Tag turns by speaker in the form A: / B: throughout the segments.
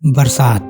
A: बरसात।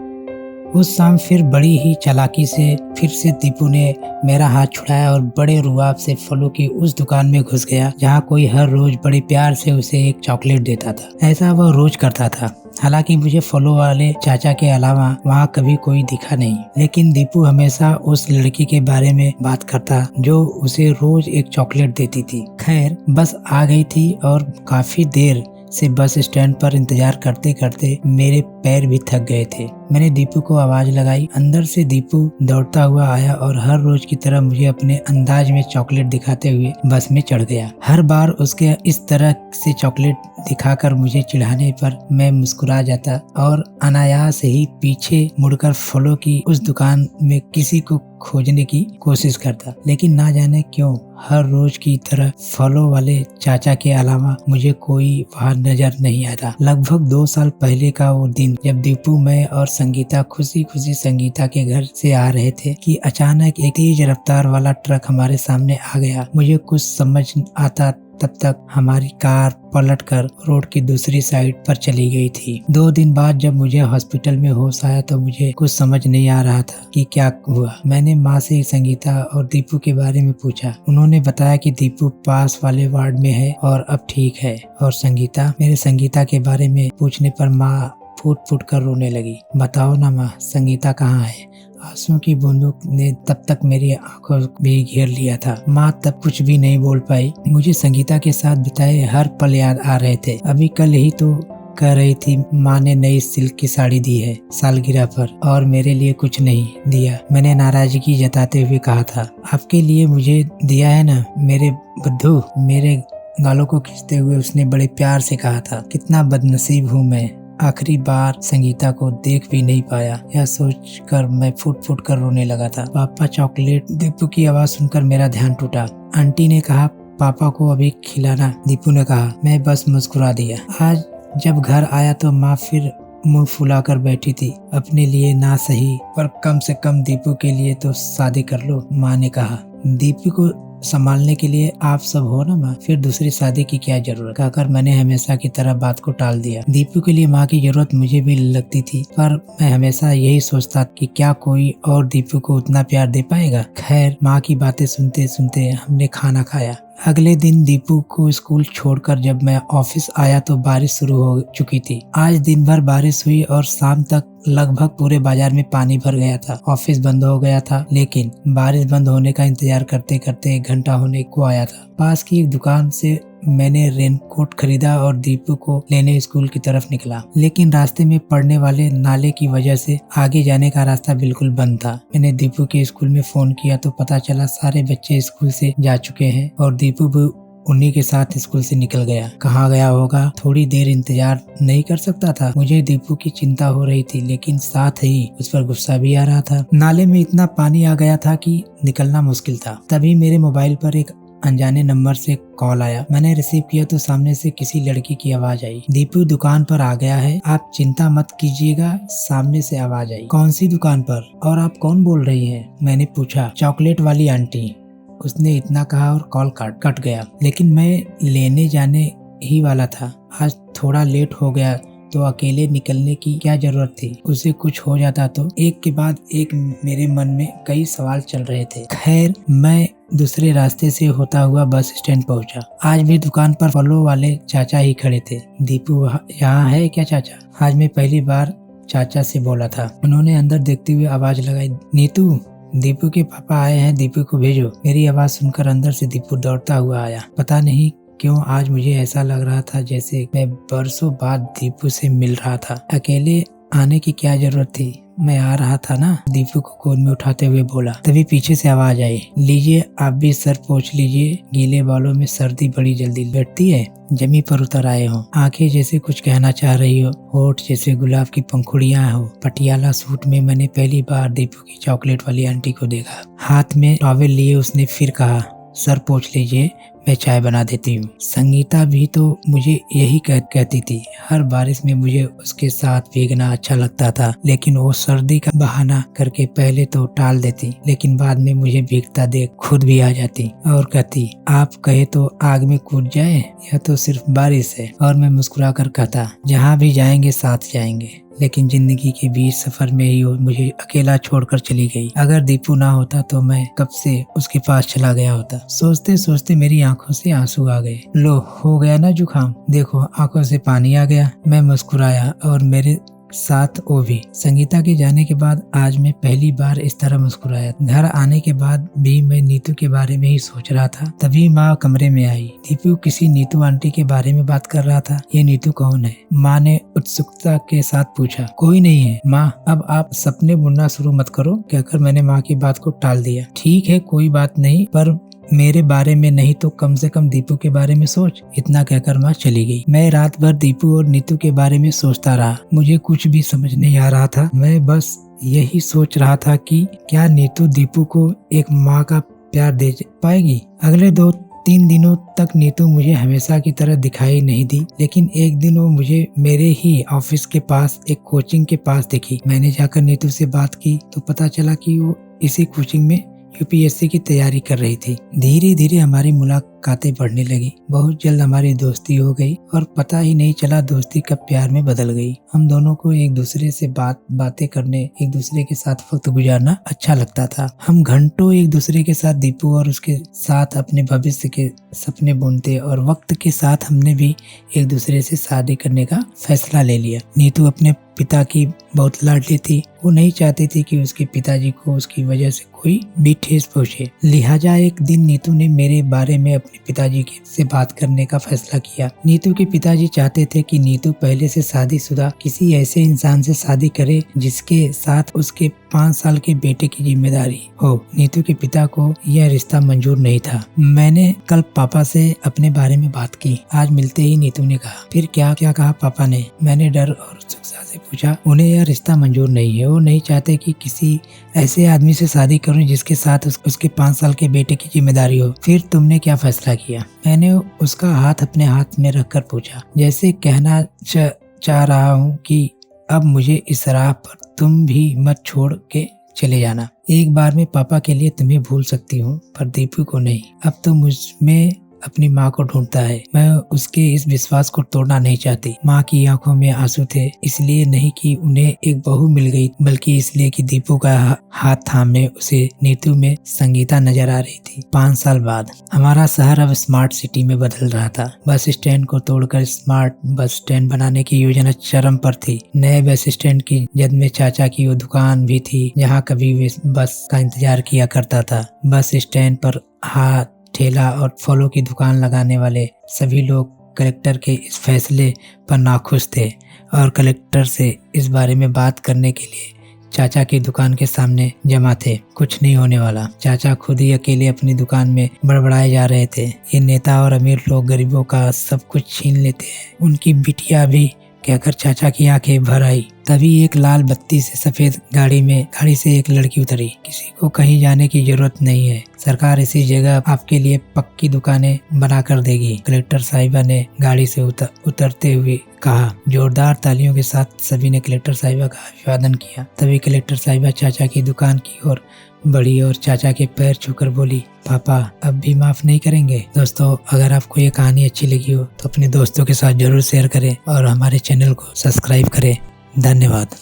A: उस शाम फिर बड़ी ही चालाकी से फिर से दीपू ने मेरा हाथ छुड़ाया और बड़े रुआब से फलों की उस दुकान में घुस गया जहाँ कोई हर रोज बड़े प्यार से उसे एक चॉकलेट देता था। ऐसा वह रोज करता था। हालांकि मुझे फलों वाले चाचा के अलावा वहाँ कभी कोई दिखा नहीं, लेकिन दीपू हमेशा उस लड़की के बारे में बात करता जो उसे रोज एक चॉकलेट देती थी। खैर, बस आ गई थी और काफी देर से बस स्टैंड पर इंतजार करते करते मेरे पैर भी थक गए थे। मैंने दीपू को आवाज लगाई। अंदर से दीपू दौड़ता हुआ आया और हर रोज की तरह मुझे अपने अंदाज में चॉकलेट दिखाते हुए बस में चढ़ गया। हर बार उसके इस तरह से चॉकलेट दिखाकर मुझे चिढ़ाने पर मैं मुस्कुरा जाता और अनायास ही पीछे मुड़कर फलों की उस दुकान में किसी को खोजने की कोशिश करता। लेकिन ना जाने क्यों हर रोज की तरह फलों वाले चाचा के अलावा मुझे कोई वहां नजर नहीं आता। लगभग 2 साल पहले का वो दिन जब दीपू, मैं और संगीता खुशी खुशी संगीता के घर से आ रहे थे कि अचानक एक तेज रफ्तार वाला ट्रक हमारे सामने आ गया। मुझे कुछ समझ आता तब तक हमारी कार पलटकर रोड की दूसरी साइड पर चली गई थी। 2 दिन बाद जब मुझे हॉस्पिटल में होश आया तो मुझे कुछ समझ नहीं आ रहा था कि क्या हुआ। मैंने माँ से संगीता और दीपू के बारे में पूछा। उन्होंने बताया कि दीपू पास वाले वार्ड में है और अब ठीक है। और संगीता के बारे में पूछने पर माँ फूट फूट कर रोने लगी। बताओ ना माँ, संगीता कहाँ है? आंसुओं की बूंदों ने तब तक मेरी आंखों भी घेर लिया था। माँ तब कुछ भी नहीं बोल पाई। मुझे संगीता के साथ बिताए हर पल याद आ रहे थे। अभी कल ही तो कह रही थी माँ ने नई सिल्क की साड़ी दी है सालगिरह पर और मेरे लिए कुछ नहीं दिया। मैंने नाराजगी जताते हुए कहा था, आपके लिए मुझे दिया है ना मेरे बुद्धू। मेरे गालों को खींचते हुए उसने बड़े प्यार से कहा था, कितना बदनसीब हूँ मैं, आखिरी बार संगीता को देख भी नहीं पाया। यह सोचकर मैं फुट फुट कर रोने लगा था। पापा चॉकलेट। दीपू की आवाज सुनकर मेरा ध्यान टूटा। आंटी ने कहा पापा को अभी खिलाना। दीपू ने कहा। मैं बस मुस्कुरा दिया। आज जब घर आया तो माँ फिर मुंह फुलाकर बैठी थी। अपने लिए ना सही पर कम से कम दीपू के लिए तो शादी कर लो, माँ ने कहा। दीपू को संभालने के लिए आप सब हो ना माँ, फिर दूसरी शादी की क्या जरूरत, कहकर मैंने हमेशा की तरह बात को टाल दिया। दीपू के लिए माँ की जरूरत मुझे भी लगती थी, पर मैं हमेशा यही सोचता कि क्या कोई और दीपू को उतना प्यार दे पाएगा। खैर, माँ की बातें सुनते सुनते हमने खाना खाया। अगले दिन दीपू को स्कूल छोड़कर जब मैं ऑफिस आया तो बारिश शुरू हो चुकी थी। आज दिन भर बारिश हुई और शाम तक लगभग पूरे बाजार में पानी भर गया था। ऑफिस बंद हो गया था, लेकिन बारिश बंद होने का इंतजार करते करते 1 घंटा होने को आया था। पास की एक दुकान से मैंने रेनकोट खरीदा और दीपू को लेने स्कूल की तरफ निकला, लेकिन रास्ते में पड़ने वाले नाले की वजह से आगे जाने का रास्ता बिल्कुल बंद था। मैंने दीपू के स्कूल में फोन किया तो पता चला सारे बच्चे स्कूल से जा चुके हैं और दीपू भी उन्हीं के साथ स्कूल से निकल गया। कहाँ गया होगा? थोड़ी देर इंतजार नहीं कर सकता था? मुझे दीपू की चिंता हो रही थी, लेकिन साथ ही उस पर गुस्सा भी आ रहा था। नाले में इतना पानी आ गया था कि निकलना मुश्किल था। तभी मेरे मोबाइल पर एक अनजाने नंबर से कॉल आया। मैंने रिसीव किया तो सामने से किसी लड़की की आवाज आई, दीपू दुकान पर आ गया है, आप चिंता मत कीजिएगा। सामने से आवाज आई, कौन सी दुकान पर और आप कौन बोल रही हैं? मैंने पूछा। चॉकलेट वाली आंटी। उसने इतना कहा और कॉल कट गया। लेकिन मैं लेने जाने ही वाला था। आज थोड़ा लेट हो गया तो अकेले निकलने की क्या जरूरत थी? उसे कुछ हो जाता तो? एक के बाद एक मेरे मन में कई सवाल चल रहे थे। खैर, मैं दूसरे रास्ते से होता हुआ बस स्टैंड पहुंचा। आज भी दुकान पर फलों वाले चाचा ही खड़े थे। दीपू यहाँ है क्या चाचा? आज मैं पहली बार चाचा से बोला था। उन्होंने अंदर देखते हुए आवाज लगाई, नीतू, दीपू के पापा आए हैं, दीपू को भेजो। मेरी आवाज सुनकर अंदर से दीपू दौड़ता हुआ आया। पता नहीं क्यों आज मुझे ऐसा लग रहा था जैसे मैं बरसों बाद दीपू से मिल रहा था। अकेले आने की क्या जरूरत थी? मैं आ रहा था ना, दीपू को गोद में उठाते हुए बोला। तभी पीछे से आवाज आई, लीजिए आप भी सर पोंछ लीजिए, गीले बालों में सर्दी बड़ी जल्दी बैठती है। जमी पर उतर आए हो, आंखें जैसे कुछ कहना चाह रही हो, होठ जैसे गुलाब की पंखुड़ियां हो। पटियाला सूट में मैंने पहली बार दीपू की चॉकलेट वाली आंटी को देखा। हाथ में टॉवेल लिए उसने फिर कहा, सर पोंछ लीजिए, मैं चाय बना देती हूँ। संगीता भी तो मुझे यही कहती थी। हर बारिश में मुझे उसके साथ भीगना अच्छा लगता था, लेकिन वो सर्दी का बहाना करके पहले तो टाल देती, लेकिन बाद में मुझे भीगता देख खुद भी आ जाती और कहती, आप कहे तो आग में कूद जाए, यह तो सिर्फ बारिश है। और मैं मुस्कुरा कर कहता, जहाँ भी जाएंगे साथ जाएंगे। लेकिन जिंदगी के बीच सफर में ही वो मुझे अकेला छोड़कर चली गई। अगर दीपू ना होता तो मैं कब से उसके पास चला गया होता। सोचते सोचते मेरी आंखों से आंसू आ गए। लो, हो गया ना जुकाम, देखो आंखों से पानी आ गया। मैं मुस्कुराया और मेरे साथ वो भी। संगीता के जाने के बाद आज मैं पहली बार इस तरह मुस्कुराया। घर आने के बाद भी मैं नीतू के बारे में ही सोच रहा था। तभी माँ कमरे में आई। दीपू किसी नीतू आंटी के बारे में बात कर रहा था। ये नीतू कौन है? माँ ने उत्सुकता के साथ पूछा। कोई नहीं है माँ, अब आप सपने बुनना शुरू मत करो, कहकर मैंने माँ की बात को टाल दिया। ठीक है, कोई बात नहीं, पर मेरे बारे में नहीं तो कम से कम दीपू के बारे में सोच। इतना कहकर माँ चली गई। मैं रात भर दीपू और नीतू के बारे में सोचता रहा। मुझे कुछ भी समझ नहीं आ रहा था। मैं बस यही सोच रहा था कि क्या नीतू दीपू को एक माँ का प्यार दे पाएगी। अगले 2-3 दिनों तक नीतू मुझे हमेशा की तरह दिखाई नहीं दी, लेकिन एक दिन वो मुझे मेरे ही ऑफिस के पास एक कोचिंग के पास दिखी। मैंने जाकर नीतू से बात की तो पता चला कि वो इसी कोचिंग में यूपीएससी की तैयारी कर रही थी। धीरे धीरे हमारी मुलाकातें बढ़ने लगी। बहुत जल्द हमारी दोस्ती हो गई और पता ही नहीं चला दोस्ती कब प्यार में बदल गई। हम दोनों को एक दूसरे से बातें करने, एक दूसरे के साथ वक्त गुजारना अच्छा लगता था। हम घंटों एक दूसरे के साथ दीपू और उसके साथ अपने भविष्य के सपने बुनते और वक्त के साथ हमने भी एक दूसरे से शादी करने का फैसला ले लिया। नीतू अपने पिता की बहुत लाडली थी। वो नहीं चाहती थी कि उसके पिताजी को उसकी वजह से कोई भी ठेस पहुंचे। लिहाजा एक दिन नीतू ने मेरे बारे में अपने पिताजी से बात करने का फैसला किया। नीतू के पिताजी चाहते थे कि नीतू पहले से शादीशुदा किसी ऐसे इंसान से शादी करे जिसके साथ उसके 5 साल के बेटे की जिम्मेदारी हो। नीतू के पिता को यह रिश्ता मंजूर नहीं था। मैंने कल पापा से अपने बारे में बात की। आज मिलते ही नीतू ने कहा। फिर क्या कहा पापा ने? मैंने डर और उत्सुकता से पूछा। उन्हें यह रिश्ता मंजूर नहीं है। वो नहीं चाहते कि किसी ऐसे आदमी से शादी करूं जिसके साथ उसके 5 साल के बेटे की जिम्मेदारी हो। फिर तुमने क्या फैसला किया? मैंने उसका हाथ अपने हाथ में रखकर पूछा, जैसे कहना चाह रहा हूँ कि अब मुझे इस राह पर तुम भी मत छोड़ के चले जाना। एक बार में पापा के लिए तुम्हें भूल सकती हूँ, पर दीपू को नहीं। अब तो मुझ में अपनी माँ को ढूंढता है। मैं उसके इस विश्वास को तोड़ना नहीं चाहती। माँ की आंखों में आंसू थे, इसलिए नहीं कि उन्हें एक बहू मिल गई, बल्कि इसलिए कि दीपू का हाथ थामे उसे नीतू में संगीता नजर आ रही थी। 5 साल बाद हमारा शहर अब स्मार्ट सिटी में बदल रहा था। बस स्टैंड को तोड़कर स्मार्ट बस स्टैंड बनाने की योजना चरम पर थी। नए बस स्टैंड की जद में चाचा की वो दुकान भी थी जहाँ कभी वे बस का इंतजार किया करता था। बस स्टैंड पर हाथ ठेला और फलों की दुकान लगाने वाले सभी लोग कलेक्टर के इस फैसले पर नाखुश थे और कलेक्टर से इस बारे में बात करने के लिए चाचा की दुकान के सामने जमा थे। कुछ नहीं होने वाला। चाचा खुद ही अकेले अपनी दुकान में बड़बड़ाए जा रहे थे। ये नेता और अमीर लोग गरीबों का सब कुछ छीन लेते हैं, उनकी बिटिया भी, कहकर चाचा की आंखें भर आई। तभी एक लाल बत्ती से सफेद गाड़ी से एक लड़की उतरी। किसी को कहीं जाने की जरूरत नहीं है, सरकार इसी जगह आपके लिए पक्की दुकानें बना कर देगी, कलेक्टर साहिबा ने गाड़ी से उतरते हुए कहा। जोरदार तालियों के साथ सभी ने कलेक्टर साहिबा का अभिवादन किया। तभी कलेक्टर साहिबा चाचा की दुकान की ओर बढ़ी और चाचा के पैर छूकर बोली, पापा अब भी माफ नहीं करेंगे? दोस्तों, अगर आपको ये कहानी अच्छी लगी हो तो अपने दोस्तों के साथ जरूर शेयर करें और हमारे चैनल को सब्सक्राइब करें। धन्यवाद।